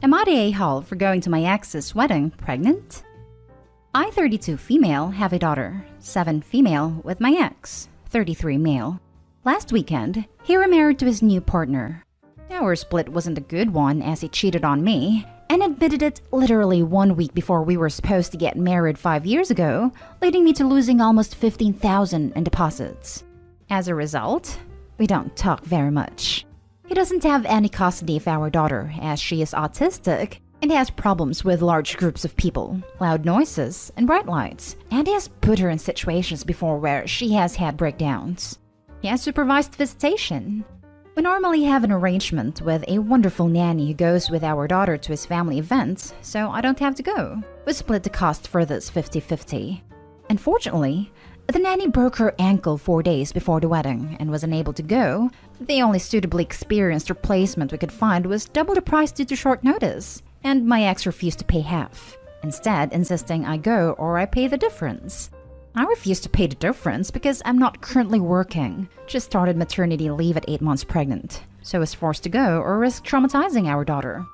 Am I the a-hole for going to my ex's wedding pregnant? I, 32 female, have a daughter, 7 female with my ex, 33 male. Last weekend, he remarried to his new partner. Our split wasn't a good one as he cheated on me and admitted it literally 1 week before we were supposed to get married 5 years ago, leading me to losing almost $15,000 in deposits. As a result, we don't talk very much. He doesn't have any custody of our daughter as she is autistic and has problems with large groups of people, loud noises, and bright lights, and he has put her in situations before where she has had breakdowns. He has supervised visitation. We normally have an arrangement with a wonderful nanny who goes with our daughter to his family events, so I don't have to go. We split the cost for this 50-50. Unfortunately, the nanny broke her ankle 4 days before the wedding and was unable to go. The only suitably experienced replacement we could find was double the price due to short notice, and my ex refused to pay half, instead insisting I go or I pay the difference. I refused to pay the difference because I'm not currently working, just started maternity leave at 8 months pregnant, so was forced to go or risk traumatizing our daughter.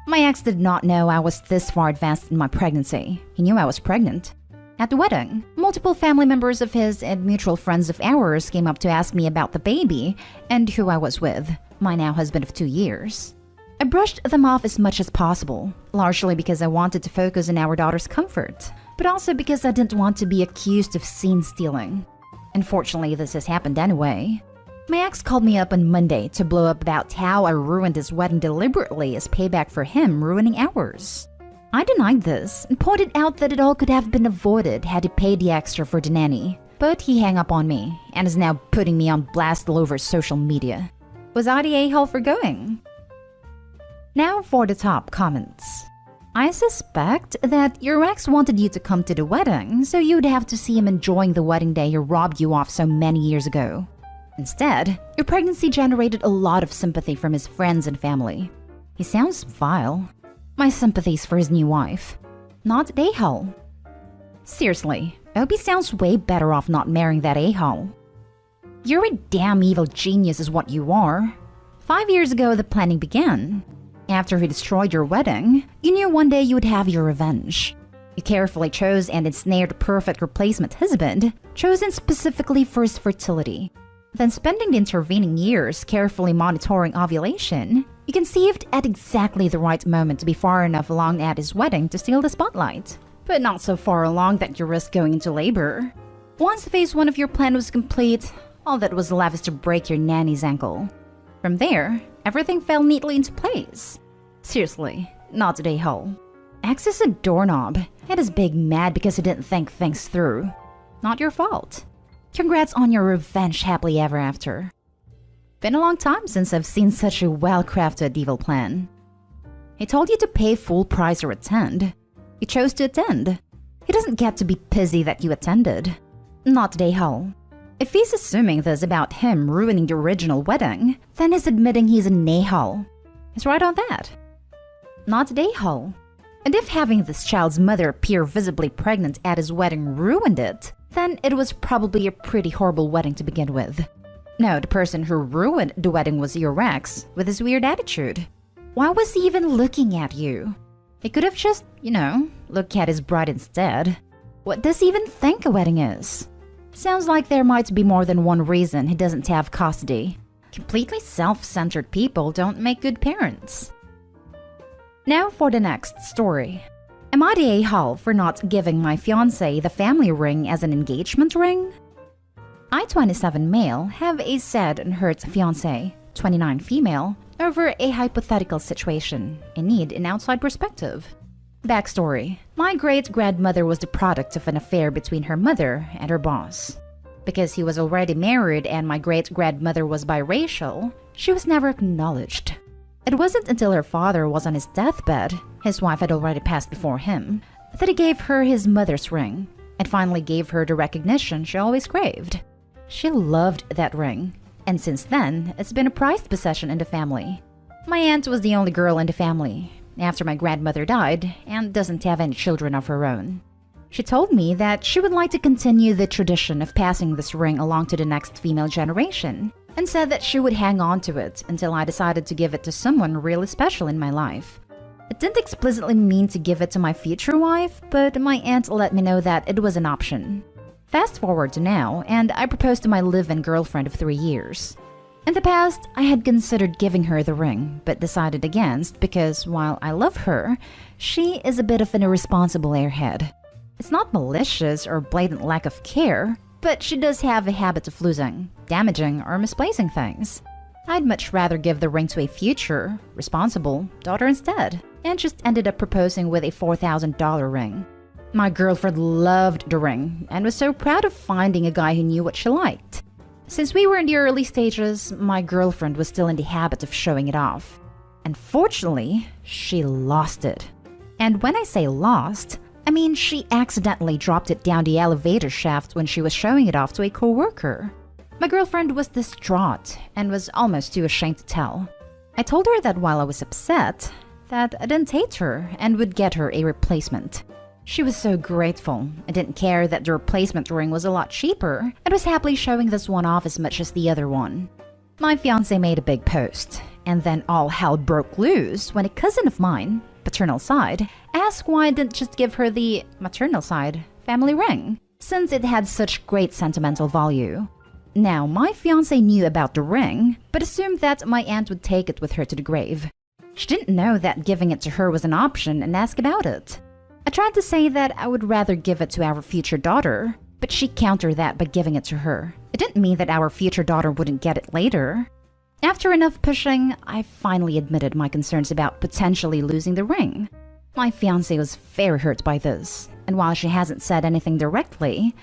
My ex did not know I was this far advanced in my pregnancy. He knew I was pregnant. At the wedding, multiple family members of his and mutual friends of ours came up to ask me about the baby and who I was with, my now husband of 2 years. I brushed them off as much as possible, largely because I wanted to focus on our daughter's comfort, but also because I didn't want to be accused of scene stealing. Unfortunately, this has happened anyway. My ex called me up on Monday to blow up about how I ruined his wedding deliberately as payback for him ruining ours. I denied this and pointed out that it all could have been avoided had he paid the extra for the nanny, but he hung up on me and is now putting me on blast all over social media. Was I the a-hole for going? Now for the top comments. I suspect that your ex wanted you to come to the wedding, so you'd have to see him enjoying the wedding day he robbed you off so many years ago. Instead, your pregnancy generated a lot of sympathy from his friends and family. He sounds vile. My sympathies for his new wife. Not the a-hole. Seriously, Opie sounds way better off not marrying that a-hole. You're a damn evil genius is what you are. 5 years ago the planning began. After he destroyed your wedding, you knew one day you would have your revenge. You carefully chose and ensnared the perfect replacement husband, chosen specifically for his fertility. Then spending the intervening years carefully monitoring ovulation, you conceived at exactly the right moment to be far enough along at his wedding to steal the spotlight, but not so far along that you risked going into labor. Once phase 1 of your plan was complete, all that was left is to break your nanny's ankle. From there, everything fell neatly into place. Seriously, not the a-hole. Ex is a doorknob and is big mad because he didn't think things through. Not your fault. Congrats on your revenge happily ever after. Been a long time since I've seen such a well-crafted evil plan. He told you to pay full price or attend. You chose to attend. He doesn't get to be pissy that you attended. Not the a-hole. If he's assuming this about him ruining the original wedding, then he's admitting he's an a-hole. He's right on that. Not the a-hole. And if having this child's mother appear visibly pregnant at his wedding ruined it, then it was probably a pretty horrible wedding to begin with. No, the person who ruined the wedding was your ex, with his weird attitude. Why was he even looking at you? He could have just, looked at his bride instead. What does he even think a wedding is? Sounds like there might be more than one reason he doesn't have custody. Completely self-centered people don't make good parents. Now for the next story. Am I the a-hole for not giving my fiancé the family ring as an engagement ring? I, 27 male, have a sad and hurt fiancé, 29 female, over a hypothetical situation and need an outside perspective. Backstory. My great-grandmother was the product of an affair between her mother and her boss. Because he was already married and my great-grandmother was biracial, she was never acknowledged. It wasn't until her father was on his deathbed, his wife had already passed before him, that he gave her his mother's ring, and finally gave her the recognition she always craved. She loved that ring, and since then, it's been a prized possession in the family. My aunt was the only girl in the family, after my grandmother died, and doesn't have any children of her own. She told me that she would like to continue the tradition of passing this ring along to the next female generation, and said that she would hang on to it until I decided to give it to someone really special in my life. It didn't explicitly mean to give it to my future wife, but my aunt let me know that it was an option. Fast forward to now, and I proposed to my live-in girlfriend of 3 years. In the past, I had considered giving her the ring, but decided against because while I love her, she is a bit of an irresponsible airhead. It's not malicious or blatant lack of care, but she does have a habit of losing, damaging, or misplacing things. I'd much rather give the ring to a future, responsible daughter instead, and just ended up proposing with a $4,000 ring. My girlfriend loved the ring and was so proud of finding a guy who knew what she liked. Since we were in the early stages, my girlfriend was still in the habit of showing it off. Unfortunately, she lost it. And when I say lost, I mean she accidentally dropped it down the elevator shaft when she was showing it off to a coworker. My girlfriend was distraught and was almost too ashamed to tell. I told her that while I was upset, that I didn't hate her and would get her a replacement. She was so grateful and didn't care that the replacement ring was a lot cheaper and was happily showing this one off as much as the other one. My fiancé made a big post, and then all hell broke loose when a cousin of mine, paternal side, asked why I didn't just give her the maternal side family ring, since it had such great sentimental value. Now, my fiancé knew about the ring, but assumed that my aunt would take it with her to the grave. She didn't know that giving it to her was an option and asked about it. I tried to say that I would rather give it to our future daughter, but she countered that by giving it to her. It didn't mean that our future daughter wouldn't get it later. After enough pushing, I finally admitted my concerns about potentially losing the ring. My fiancé was very hurt by this, and while she hasn't said anything directly,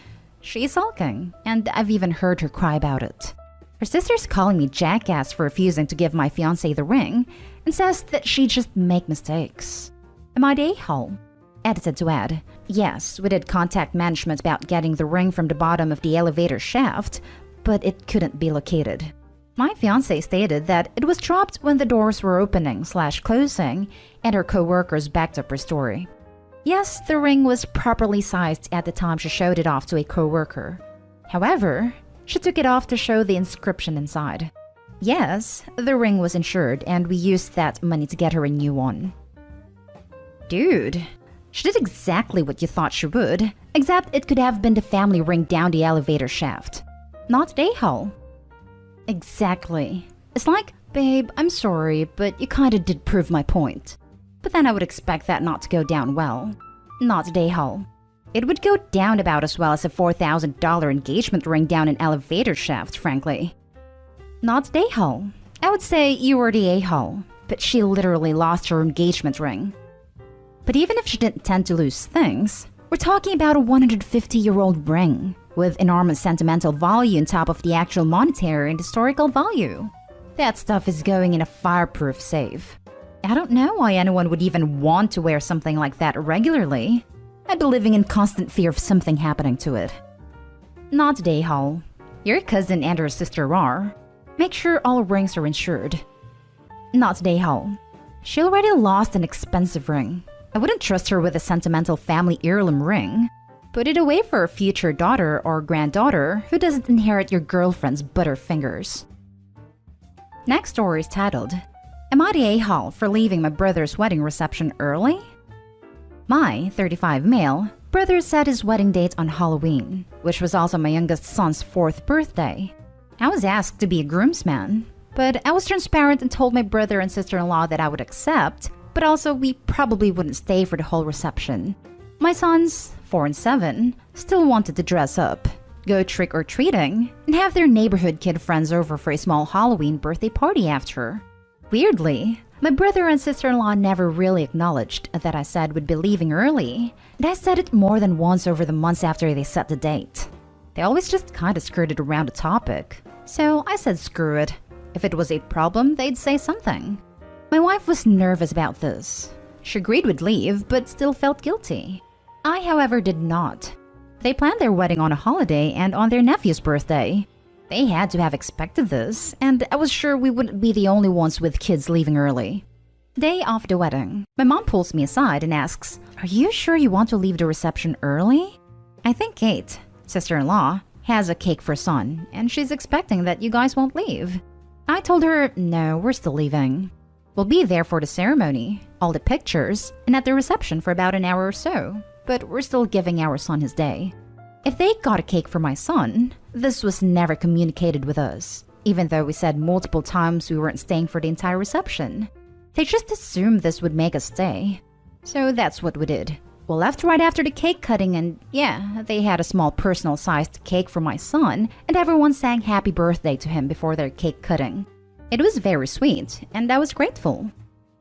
she's sulking, and I've even heard her cry about it. Her sister's calling me jackass for refusing to give my fiancé the ring, and says that she just make mistakes. Am I the a-hole? Edited to add, yes, we did contact management about getting the ring from the bottom of the elevator shaft, but it couldn't be located. My fiancé stated that it was dropped when the doors were opening/closing, and her co-workers backed up her story. Yes, the ring was properly sized at the time she showed it off to a co-worker. However, she took it off to show the inscription inside. Yes, the ring was insured, and we used that money to get her a new one. Dude, she did exactly what you thought she would, except it could have been the family ring down the elevator shaft. Not the a-hole. Exactly. It's like, babe, I'm sorry, but you kinda did prove my point. But then I would expect that not to go down well. Not the a-hole. It would go down about as well as a $4,000 engagement ring down an elevator shaft, frankly. Not the a-hole. I would say you were the a-hole, but she literally lost her engagement ring. But even if she didn't tend to lose things, we're talking about a 150-year-old ring with enormous sentimental value on top of the actual monetary and historical value. That stuff is going in a fireproof safe. I don't know why anyone would even want to wear something like that regularly. I'd be living in constant fear of something happening to it. Not the a-hole. Your cousin and her sister are. Make sure all rings are insured. Not the a-hole. She already lost an expensive ring. I wouldn't trust her with a sentimental family heirloom ring. Put it away for a future daughter or granddaughter who doesn't inherit your girlfriend's butterfingers. Next story is titled, Am I the a-hole for leaving my brother's wedding reception early? My 35 male brother set his wedding date on Halloween, which was also my youngest son's 4th birthday. I was asked to be a groomsman, but I was transparent and told my brother and sister-in-law that I would accept, but also we probably wouldn't stay for the whole reception. My sons, 4 and 7, still wanted to dress up, go trick-or-treating, and have their neighborhood kid friends over for a small Halloween birthday party after. Weirdly, my brother and sister-in-law never really acknowledged that I said we'd be leaving early, and I said it more than once over the months after they set the date. They always just kinda skirted around the topic, so I said screw it. If it was a problem, they'd say something. My wife was nervous about this. She agreed we'd leave, but still felt guilty. I, however, did not. They planned their wedding on a holiday and on their nephew's birthday. They had to have expected this, and I was sure we wouldn't be the only ones with kids leaving early. Day of the wedding, my mom pulls me aside and asks, "Are you sure you want to leave the reception early?" I think Kate, sister-in-law, has a cake for son, and she's expecting that you guys won't leave. I told her, no, we're still leaving. We'll be there for the ceremony, all the pictures, and at the reception for about an hour or so. But we're still giving our son his day. If they got a cake for my son, this was never communicated with us, even though we said multiple times we weren't staying for the entire reception. They just assumed this would make us stay. So that's what we did. We left right after the cake cutting and yeah, they had a small personal-sized cake for my son and everyone sang happy birthday to him before their cake cutting. It was very sweet and I was grateful.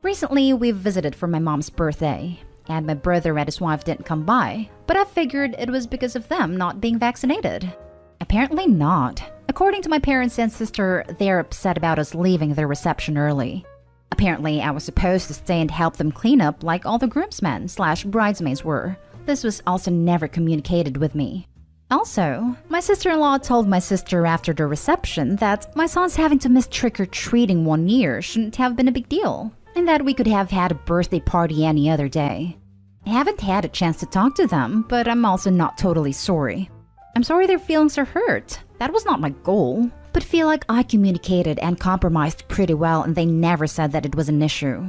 Recently, we've visited for my mom's birthday and my brother and his wife didn't come by, but I figured it was because of them not being vaccinated. Apparently not. According to my parents and sister, they're upset about us leaving their reception early. Apparently, I was supposed to stay and help them clean up like all the groomsmen/bridesmaids were. This was also never communicated with me. Also, my sister-in-law told my sister after the reception that my son's having to miss trick-or-treating 1 year shouldn't have been a big deal, and that we could have had a birthday party any other day. I haven't had a chance to talk to them, but I'm also not totally sorry. I'm sorry their feelings are hurt. That was not my goal, but feel like I communicated and compromised pretty well and they never said that it was an issue.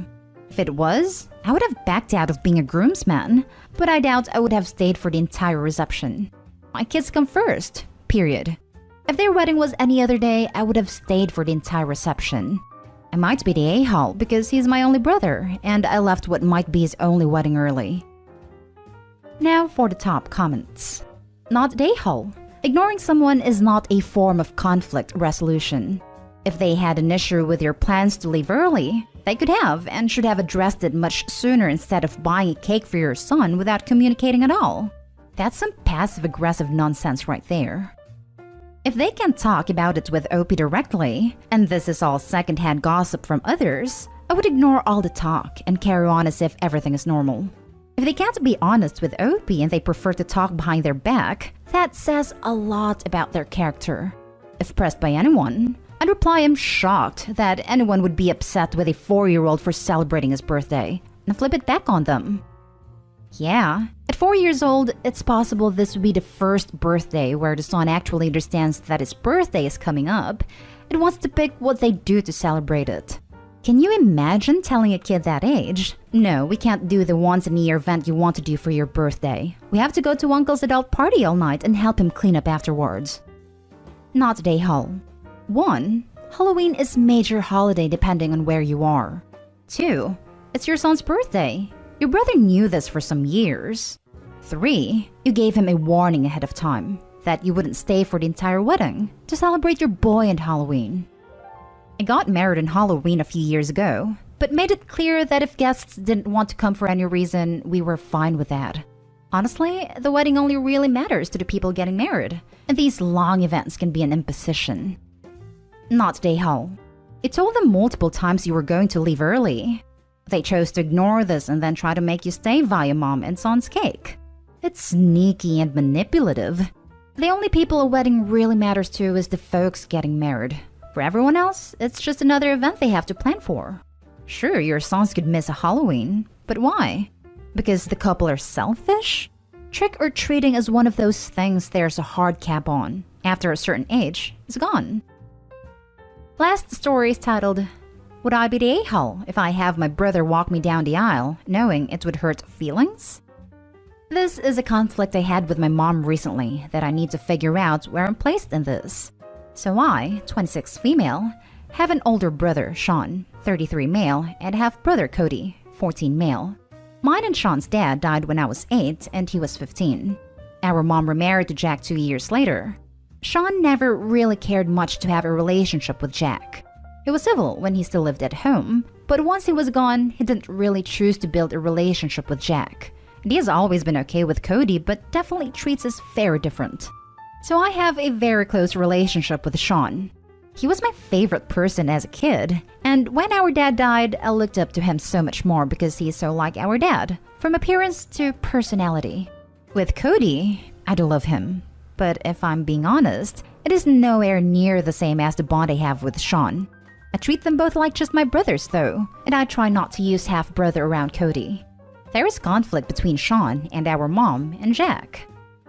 If it was, I would have backed out of being a groomsman, but I doubt I would have stayed for the entire reception. My kids come first, period. If their wedding was any other day, I would have stayed for the entire reception. I might be the a-hole because he's my only brother, and I left what might be his only wedding early. Now for the top comments. Not the a-hole. Ignoring someone is not a form of conflict resolution. If they had an issue with your plans to leave early, they could have and should have addressed it much sooner instead of buying a cake for your son without communicating at all. That's some passive-aggressive nonsense right there. If they can talk about it with OP directly, and this is all second-hand gossip from others, I would ignore all the talk and carry on as if everything is normal. If they can't be honest with OP and they prefer to talk behind their back, that says a lot about their character. If pressed by anyone, I'd reply I'm shocked that anyone would be upset with a 4-year-old for celebrating his birthday, and flip it back on them. Yeah, at 4 years old, it's possible this would be the first birthday where the son actually understands that his birthday is coming up and wants to pick what they do to celebrate it. Can you imagine telling a kid that age, "No, we can't do the once-in-a-year event you want to do for your birthday. We have to go to Uncle's adult party all night and help him clean up afterwards." Not day hall. 1. Halloween is major holiday depending on where you are. 2. It's your son's birthday. Your brother knew this for some years. 3. You gave him a warning ahead of time that you wouldn't stay for the entire wedding to celebrate your boy and Halloween. I got married on Halloween a few years ago, but made it clear that if guests didn't want to come for any reason, we were fine with that. Honestly, the wedding only really matters to the people getting married, and these long events can be an imposition. Not day hall. You told them multiple times you were going to leave early. They chose to ignore this and then try to make you stay via mom and son's cake. It's sneaky and manipulative. The only people a wedding really matters to is the folks getting married. For everyone else, it's just another event they have to plan for. Sure, your sons could miss a Halloween, but why? Because the couple are selfish? Trick-or-treating is one of those things there's a hard cap on. After a certain age, it's gone. Last story is titled, "Would I be the a-hole if I have my brother walk me down the aisle, knowing it would hurt feelings?" This is a conflict I had with my mom recently that I need to figure out where I'm placed in this. So I, 26 female, have an older brother, Sean, 33 male, and half-brother Cody, 14 male. Mine and Sean's dad died when I was 8 and he was 15. Our mom remarried to Jack 2 years later. Sean never really cared much to have a relationship with Jack. He was civil when he still lived at home, but once he was gone, he didn't really choose to build a relationship with Jack. And he has always been okay with Cody, but definitely treats us very different. So I have a very close relationship with Sean. He was my favorite person as a kid, and when our dad died, I looked up to him so much more because he is so like our dad, from appearance to personality. With Cody, I do love him, but if I'm being honest, it is nowhere near the same as the bond I have with Sean. I treat them both like just my brothers though, and I try not to use half-brother around Cody. There is conflict between Sean and our mom and Jack.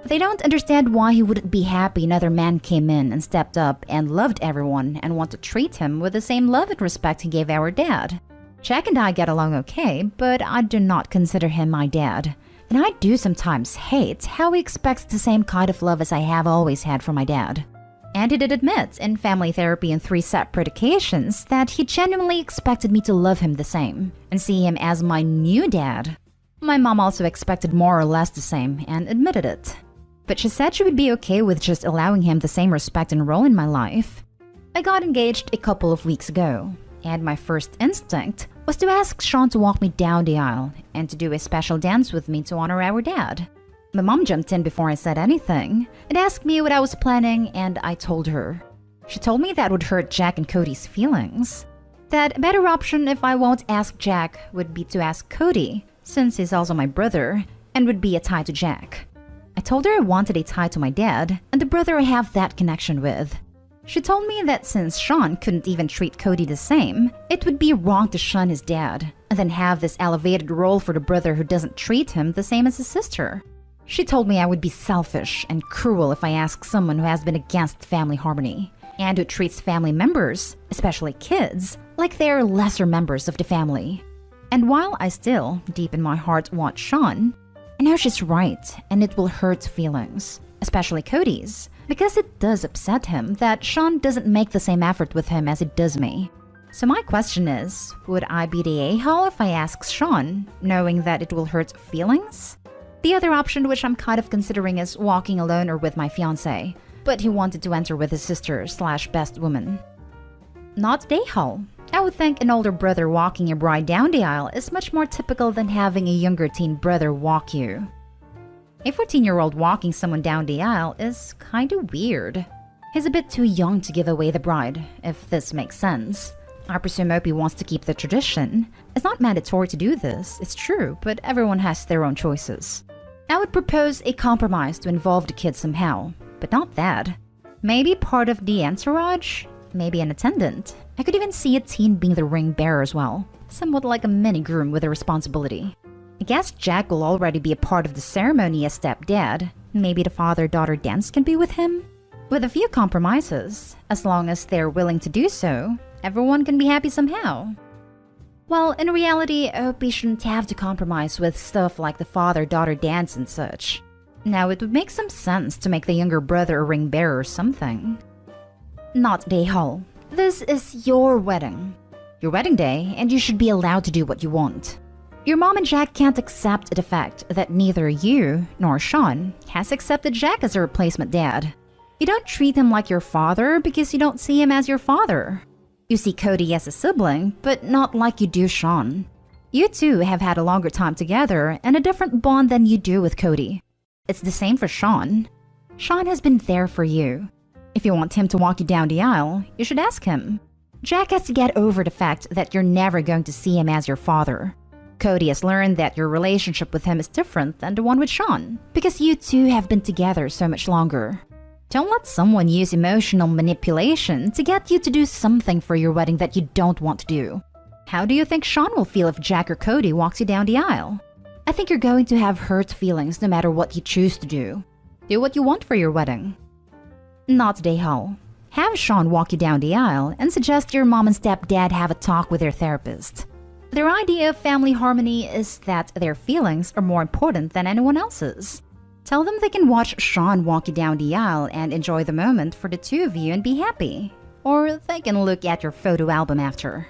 They don't understand why he wouldn't be happy another man came in and stepped up and loved everyone and want to treat him with the same love and respect he gave our dad. Jack and I get along okay, but I do not consider him my dad. And I do sometimes hate how he expects the same kind of love as I have always had from my dad. And he did admit in family therapy on 3 separate occasions that he genuinely expected me to love him the same and see him as my new dad. My mom also expected more or less the same and admitted it. But she said she would be okay with just allowing him the same respect and role in my life. I got engaged a couple of weeks ago, and my first instinct was to ask Sean to walk me down the aisle and to do a special dance with me to honor our dad. My mom jumped in before I said anything and asked me what I was planning, and I told her. She told me that would hurt Jack and Cody's feelings. That a better option if I won't ask Jack would be to ask Cody, since he's also my brother, and would be a tie to Jack. I told her I wanted a tie to my dad and the brother I have that connection with. She told me that since Sean couldn't even treat Cody the same, it would be wrong to shun his dad and then have this elevated role for the brother who doesn't treat him the same as his sister. She told me I would be selfish and cruel if I asked someone who has been against family harmony and who treats family members, especially kids, like they are lesser members of the family. And while I still, deep in my heart, want Sean, I know she's right and it will hurt feelings, especially Cody's, because it does upset him that Sean doesn't make the same effort with him as it does me. So my question is, would I be the a-hole if I ask Sean, knowing that it will hurt feelings? The other option which I'm kind of considering is walking alone or with my fiancé, but he wanted to enter with his sister/best woman. Not the a-hole. I would think an older brother walking a bride down the aisle is much more typical than having a younger teen brother walk you. A 14-year-old walking someone down the aisle is kinda weird. He's a bit too young to give away the bride, if this makes sense. I presume Opie wants to keep the tradition. It's not mandatory to do this, it's true, but everyone has their own choices. I would propose a compromise to involve the kids somehow, but not that. Maybe part of the entourage? Maybe an attendant. I could even see a teen being the ring bearer as well, somewhat like a mini groom with a responsibility. I guess Jack will already be a part of the ceremony as stepdad. Maybe the father-daughter dance can be with him? With a few compromises, as long as they're willing to do so, everyone can be happy somehow. Well, in reality, Opie shouldn't have to compromise with stuff like the father-daughter dance and such. Now, it would make some sense to make the younger brother a ring bearer or something. Not the a-hole. This is your wedding. Your wedding day, and you should be allowed to do what you want. Your mom and Jack can't accept the fact that neither you nor Sean has accepted Jack as a replacement dad. You don't treat him like your father because you don't see him as your father. You see Cody as a sibling, but not like you do Sean. You two have had a longer time together and a different bond than you do with Cody. It's the same for Sean. Sean has been there for you. If you want him to walk you down the aisle, you should ask him. Jack has to get over the fact that you're never going to see him as your father. Cody has learned that your relationship with him is different than the one with Sean, because you two have been together so much longer. Don't let someone use emotional manipulation to get you to do something for your wedding that you don't want to do. How do you think Sean will feel if Jack or Cody walks you down the aisle? I think you're going to have hurt feelings no matter what you choose to do. Do what you want for your wedding. Not the a-hole. Have Sean walk you down the aisle and suggest your mom and stepdad have a talk with their therapist. Their idea of family harmony is that their feelings are more important than anyone else's. Tell them they can watch Sean walk you down the aisle and enjoy the moment for the two of you and be happy. Or they can look at your photo album after.